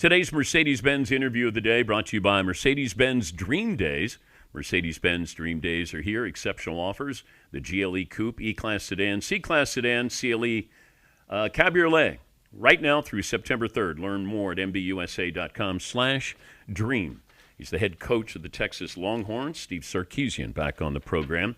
Today's Mercedes-Benz interview of the day brought to you by Mercedes-Benz Dream Days. Mercedes-Benz Dream Days are here. Exceptional offers. The GLE Coupe, E-Class Sedan, C-Class Sedan, CLE Cabriolet. Right now through September 3rd. Learn more at mbusa.com/dream. He's the head coach of the Texas Longhorns. Steve Sarkisian back on the program.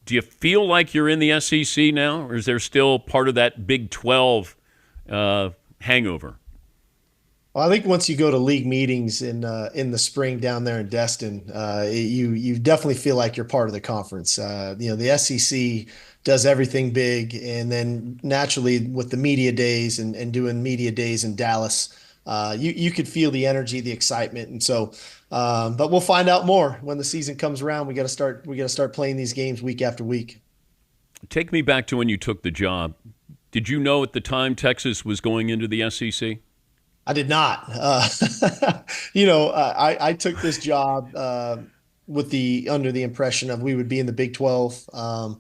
Do you feel like you're in the SEC now, or is there still part of that Big 12 hangover? Well, I think once you go to league meetings in the spring down there in Destin, you definitely feel like you're part of the conference. The SEC does everything big, and then naturally with the media days and doing media days in Dallas, you could feel the energy, the excitement, and so. But we'll find out more when the season comes around. We got to start playing these games week after week. Take me back to when you took the job. Did you know at the time Texas was going into the SEC? I did not. I took this job under the impression of we would be in the Big 12. I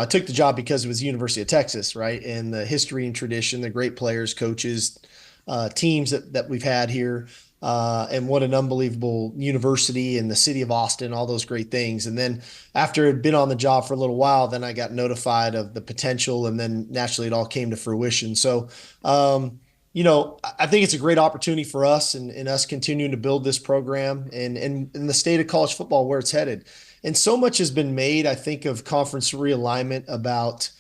took the job because it was the University of Texas, right? And the history and tradition, the great players, coaches, teams that we've had here, and what an unbelievable university in the city of Austin, all those great things. And then after I'd been on the job for a little while, then I got notified of the potential, and then naturally it all came to fruition. So, I think it's a great opportunity for us and us continuing to build this program and in the state of college football where it's headed. And so much has been made, I think, of conference realignment about,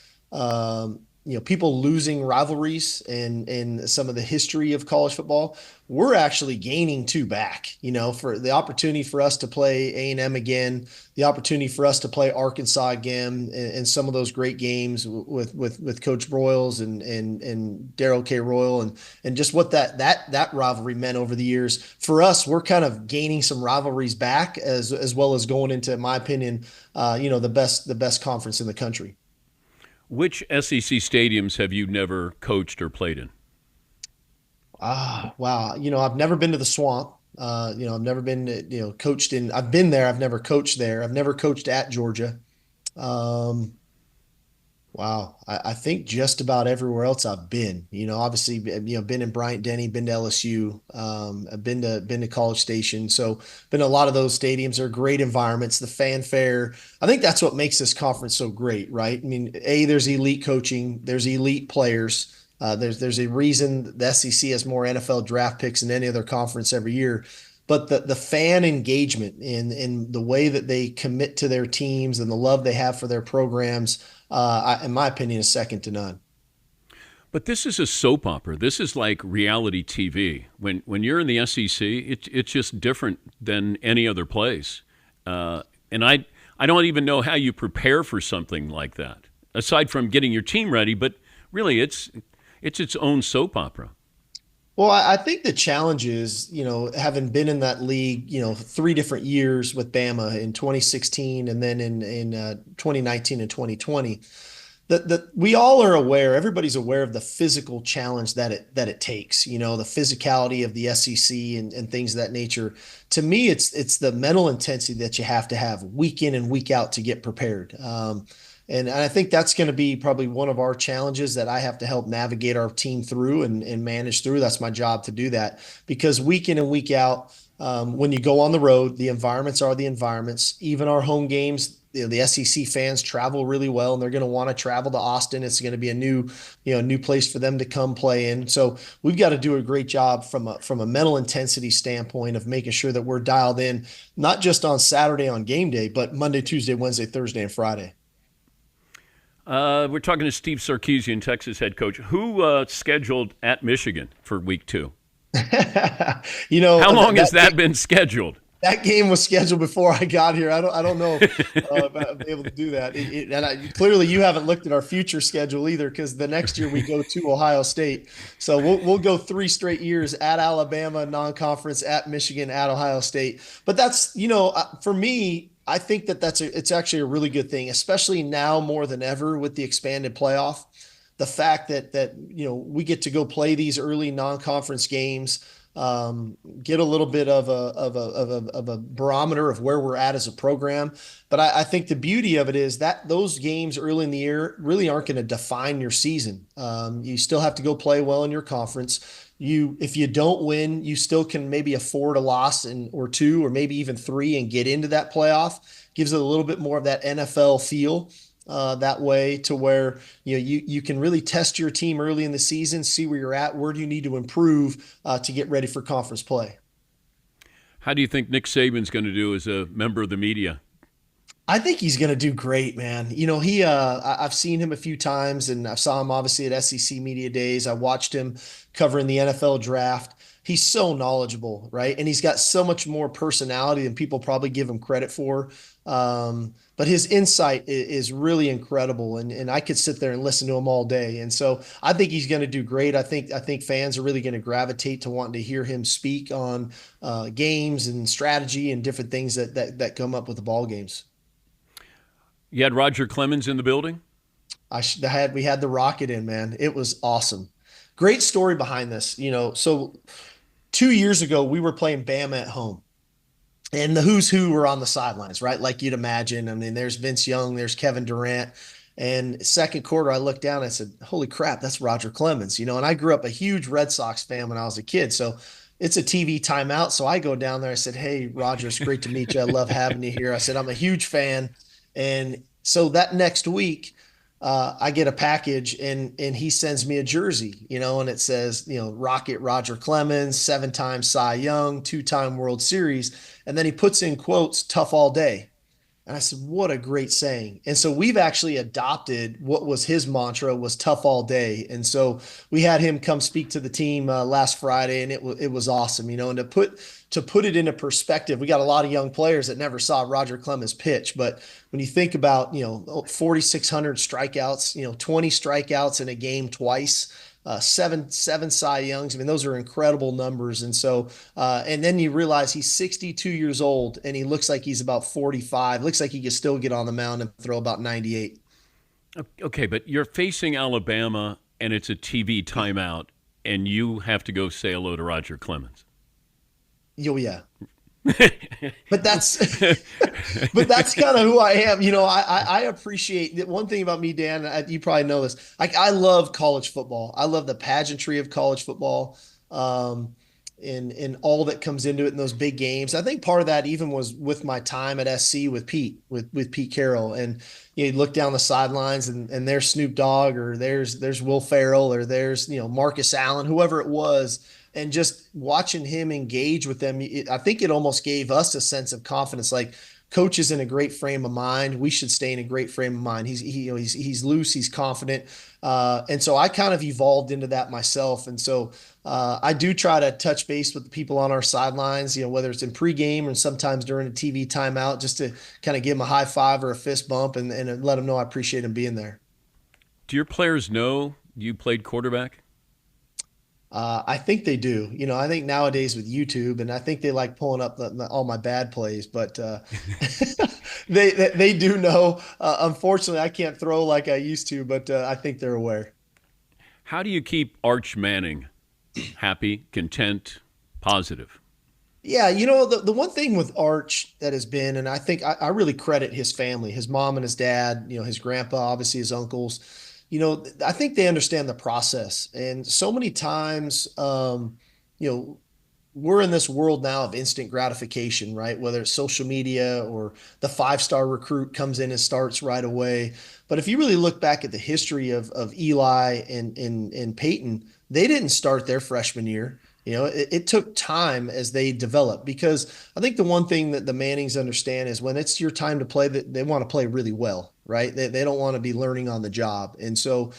people losing rivalries and some of the history of college football. We're actually gaining two back, for the opportunity for us to play A&M again, the opportunity for us to play Arkansas again, and some of those great games with Coach Broyles and Darrell K. Royal and just what that rivalry meant over the years. For us, we're kind of gaining some rivalries back as well as going into, in my opinion, the best conference in the country. Which SEC stadiums have you never coached or played in? Wow. I've never been to the Swamp. I've never been, coached in. I've been there. I've never coached there. I've never coached at Georgia. Wow. I think just about everywhere else I've been. Obviously, been in Bryant-Denny, been to LSU, I've been to College Station. So been to a lot of those stadiums. Are great environments. The fanfare. I think that's what makes this conference so great, right? I mean, there's elite coaching, there's elite players. There's a reason the SEC has more NFL draft picks than any other conference every year. But the fan engagement in the way that they commit to their teams and the love they have for their programs, in my opinion, is second to none. But this is a soap opera. This is like reality TV. When you're in the SEC, it's just different than any other place. And I don't even know how you prepare for something like that, aside from getting your team ready. But really, it's its own soap opera. Well, I think the challenge is, having been in that league, 3 different years with Bama in 2016 and then in 2019 and 2020, that we all are aware, everybody's aware of the physical challenge that it takes, the physicality of the SEC and things of that nature. To me, it's the mental intensity that you have to have week in and week out to get prepared. And I think that's going to be probably one of our challenges that I have to help navigate our team through and manage through. That's my job to do that, because week in and week out, when you go on the road, the environments are the environments. Even our home games, the SEC fans travel really well, and they're going to want to travel to Austin. It's going to be a new place for them to come play in. So we've got to do a great job from a mental intensity standpoint of making sure that we're dialed in, not just on Saturday on game day, but Monday, Tuesday, Wednesday, Thursday, and Friday. We're talking to Steve Sarkisian, Texas head coach. Who scheduled at Michigan for week 2? How long has that been scheduled? That game was scheduled before I got here. I don't know if I'll be able to do that. Clearly, you haven't looked at our future schedule either, because the next year we go to Ohio State. So we'll go 3 straight years at Alabama, non-conference, at Michigan, at Ohio State. But that's, for me, I think it's actually a really good thing, especially now more than ever with the expanded playoff. The fact that we get to go play these early non-conference games, get a little bit of a barometer of where we're at as a program. But I think the beauty of it is that those games early in the year really aren't going to define your season. You still have to go play well in your conference. If you don't win, you still can maybe afford a loss or two, or maybe even three, and get into that playoff. Gives it a little bit more of that NFL feel that way, to where you can really test your team early in the season, see where you're at, where do you need to improve to get ready for conference play. How do you think Nick Saban's going to do as a member of the media? I think he's going to do great, man. I've seen him a few times, and I saw him obviously at SEC Media Days. I watched him covering the NFL draft. He's so knowledgeable, right? And he's got so much more personality than people probably give him credit for. But his insight is really incredible, and I could sit there and listen to him all day. And so I think he's going to do great. I think fans are really going to gravitate to wanting to hear him speak on games and strategy and different things that come up with the ball games. You had Roger Clemens in the building? We had the rocket in, man. It was awesome. Great story behind this. So 2 years ago we were playing Bama at home, and the who's who were on the sidelines, right? Like you'd imagine. I mean, there's Vince Young, there's Kevin Durant. And second quarter, I looked down and I said, "Holy crap, that's Roger Clemens." And I grew up a huge Red Sox fan when I was a kid. So it's a TV timeout. So I go down there. I said, "Hey, Roger, it's great to meet you. I love having you here." I said, "I'm a huge fan." And so that next week, I get a package, and he sends me a jersey, and it says, Rocket Roger Clemens, 7-time Cy Young, 2-time World Series. And then he puts in quotes, "tough all day." And I said, what a great saying. And so we've actually adopted what was his mantra, was "tough all day." And so we had him come speak to the team last Friday, and it was awesome, and to put it into perspective, we got a lot of young players that never saw Roger Clemens pitch. But when you think about, 4,600 strikeouts, 20 strikeouts in a game twice, seven Cy Youngs. I mean, those are incredible numbers. And so, and then you realize he's 62 years old, and he looks like he's about 45. Looks like he can still get on the mound and throw about 98. Okay, but you're facing Alabama, and it's a TV timeout, and you have to go say hello to Roger Clemens. Oh yeah. But that's but that's kind of who I am. I appreciate that. One thing about me, Dan, you probably know this. I love college football. I love the pageantry of college football, and all that comes into it in those big games. I think part of that even was with my time at SC with Pete Carroll. And you look down the sidelines, and there's Snoop Dogg, or there's Will Ferrell, or there's Marcus Allen, whoever it was. And just watching him engage with them, I think it almost gave us a sense of confidence. Like, coach is in a great frame of mind. We should stay in a great frame of mind. He's loose. He's confident. And so I kind of evolved into that myself. And so I do try to touch base with the people on our sidelines, whether it's in pregame or sometimes during a TV timeout, just to kind of give them a high five or a fist bump, and let them know I appreciate them being there. Do your players know you played quarterback? I think they do. I think nowadays with YouTube, and I think they like pulling up all my bad plays, but they do know. Unfortunately, I can't throw like I used to, but I think they're aware. How do you keep Arch Manning happy, content, positive? Yeah, the one thing with Arch that has been, and I think I really credit his family, his mom and his dad, his grandpa, obviously his uncles. I think they understand the process. And so many times, you know, we're in this world now of instant gratification, right? Whether it's social media or the 5-star recruit comes in and starts right away. But if you really look back at the history of Eli and Peyton, they didn't start their freshman year. It took time as they developed, because I think the one thing that the Mannings understand is when it's your time to play, that they want to play really well, right? They don't want to be learning on the job. And so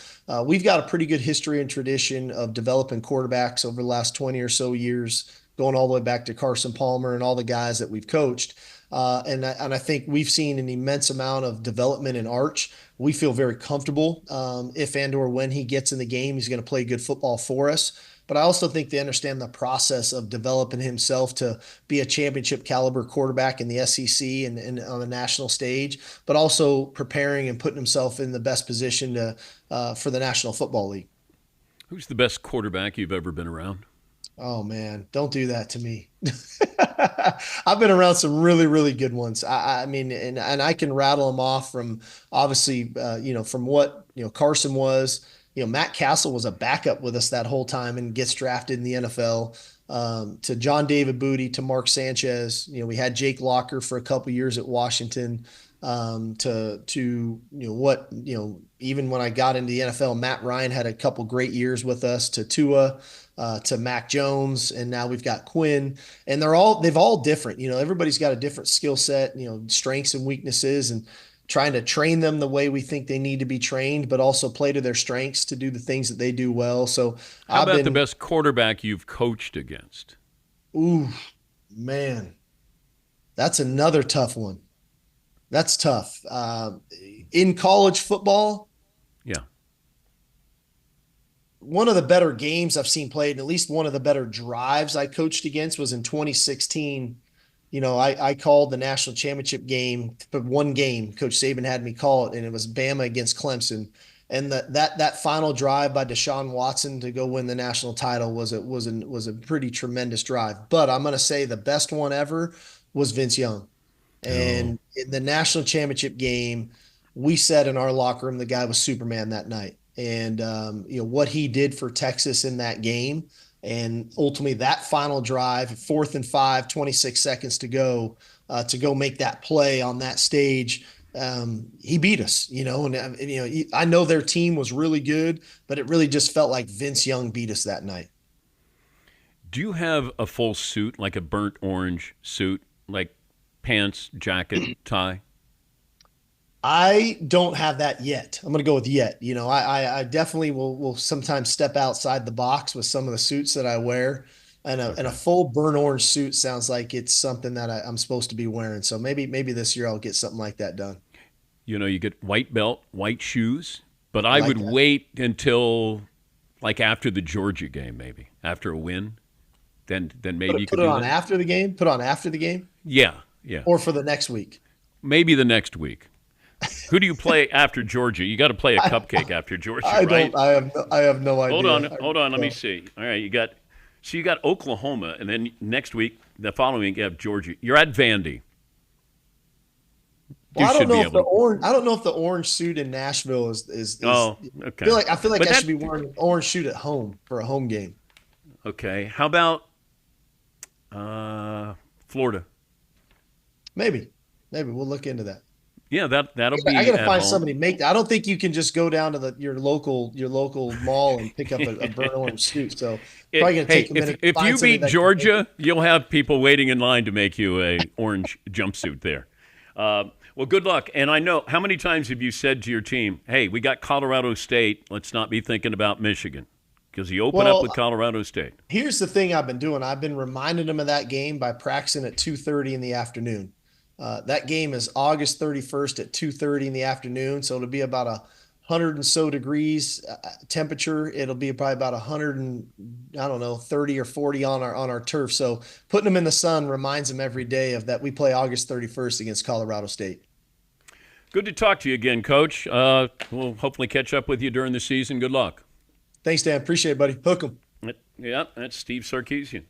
we've got a pretty good history and tradition of developing quarterbacks over the last 20 or so years, going all the way back to Carson Palmer and all the guys that we've coached. And I think we've seen an immense amount of development in Arch. We feel very comfortable if and or when he gets in the game, he's going to play good football for us. But I also think they understand the process of developing himself to be a championship caliber quarterback in the SEC and on the national stage, but also preparing and putting himself in the best position to for the National Football League. Who's the best quarterback you've ever been around? Oh man, don't do that to me. I've been around some really, really good ones. I mean, and I can rattle them off from obviously, from what, Carson was, Matt Castle was a backup with us that whole time and gets drafted in the NFL. To John David Booty, to Mark Sanchez. We had Jake Locker for a couple years at Washington. To what even when I got into the NFL, Matt Ryan had a couple great years with us. To Tua, to Mac Jones, and now we've got Quinn, and they've all different. Everybody's got a different skill set, strengths and weaknesses, and trying to train them the way we think they need to be trained, but also play to their strengths to do the things that they do well. So How I've about the been, best quarterback you've coached against? ooh, man, that's another tough one. That's tough. In college football, Yeah. one of the better games I've seen played, and at least one of the better drives I coached against was in 2016. I called the national championship game, but one game. Coach Saban had me call it, and it was Bama against Clemson. And that final drive by Deshaun Watson to go win the national title was a pretty tremendous drive. But I'm going to say the best one ever was Vince Young. Oh, And in the national championship game, we said in our locker room the guy was Superman that night. And what he did for Texas in that game, and ultimately that final drive, 4th and 5, 26 seconds to go make that play on that stage. He beat us, I know their team was really good, but it really just felt like Vince Young beat us that night. do you have a full suit, like a burnt orange suit, like pants, jacket, tie? I don't have that yet. I'm going to go with yet. I definitely will sometimes step outside the box with some of the suits that I wear, and a Okay. full burnt orange suit sounds like it's something that I'm supposed to be wearing. So maybe this year I'll get something like that done. You get white belt, white shoes, but I I like would that. wait until like after the Georgia game, maybe after a win. Then Put maybe it you put could it do on that. after the game. Put on after the game, Yeah, yeah. or for the next week. Maybe the next week. Who do you play after Georgia? You got to play a I, cupcake after Georgia, I don't. right? I have no Hold idea. on, I hold really on. Let me don't. see. All right, you got Oklahoma, and then next week, the following week, you have Georgia. You're at Vandy. Well, You should be able to. I don't know if the orange suit in Nashville is. Oh, okay. I feel like But I should that be wearing an orange suit at home for a home game. okay. How about Florida? Maybe, maybe we'll look into that. Yeah, that'll I be got to at find home. somebody to make that. I don't think you can just go down to your local mall and pick up a burnt orange suit. So probably gonna Hey, take a if minute to if find you somebody beat that can make it. Georgia, you'll have people waiting in line to make you a orange jumpsuit there. Well, good luck. And I know how many times have you said to your team, "Hey, we got Colorado State. Let's not be thinking about Michigan," because you open up with Well, Colorado State. here's the thing I've been doing. I've been reminding them of that game by practicing at 2:30 in the afternoon. That game is August 31st at 2:30 in the afternoon, so it'll be about 100 and so degrees temperature. It'll be probably about 100 and I don't know 30 or 40 on our turf. So putting them in the sun reminds them every day of that we play August 31st against Colorado State. Good to talk to you again, Coach. We'll hopefully catch up with you during the season. Good luck. Thanks, Dan. Appreciate it, buddy. Hook 'em. Yeah, that's Steve Sarkisian.